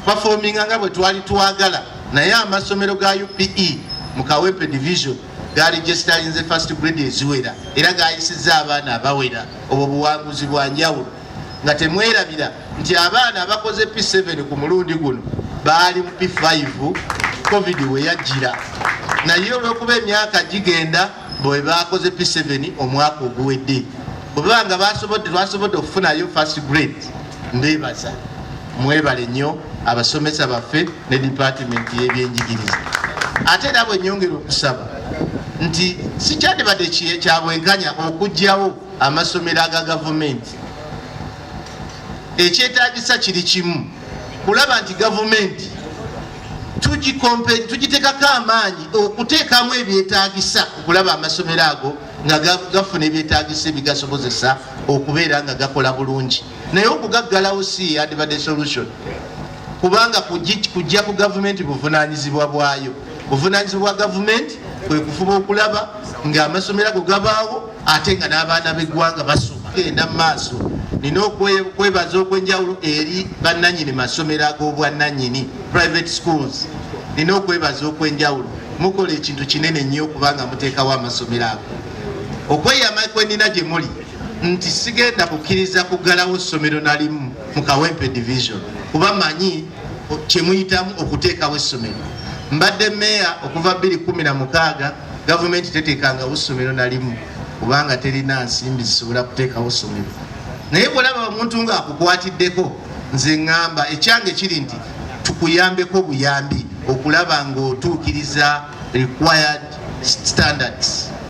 performinga nga bwe twali twagala naye amasomero ga UPE mu Kawempe division gali registered first grade eziwera era gayisizza abaana abawera obwo buwanguzi bwa njawulo nga temwerabira nti abaana abakoze P7 ku mulundi guno baali mu P5 covid we yajjira naye olw'okuba emyaka gigenda bwe bakoze P7 omwaka oguwedde bwebanga twasobodde okufunayo first grade mbebaza mwebale nnyo abasomesa baffe ne department y'ebyenjigiriza ate era bwe nyongera okusaba nti sikyandibadde kyabwenkanya okuggyawo amasomero aga gavumenti ekyetaagisa kiri kimu kulaba nti gavumenti tugitekako amaanyi okuteekamu ebyetaagisa okulaba amasomero ago nga gafuna ebyetaagisa ebigasobozesa okubeera nga gakola bulungi naye okugaggalawo si yandibadde solution kubanga kujja ku gavumenti buvunanyizibwa bwayo buvunanyizibwa bwa gavumenti kwe kufuba okulaba nga amasomero ago gabaawo ate nga n'abaana b'eggwanga basoma genda mu maaso nina okwebaza okwenjawulo eri bannannyini masomero ag'obwannannyini private schools nina okwebaza okwenjawulo mukola ekintu kinene nnyo okubanga muteekawo amasomero ago okweyama kwenina gye muli nti sigenda kukkiriza kuggalawo essomero nalimu mu Kawempe division kuba manyi kyemuyitamu okuteekawo essomero mbadde meya okuva 2016 gavumenti teteekangawo essomero nalimu kubanga terina nsimbi zisobola kuteekawo essomero naye bwolaba omuntu ng'akukwatiddeko nze ŋŋamba ekyange kiri nti tukuyambeko buyambi okulaba ng'otuukiriza required standards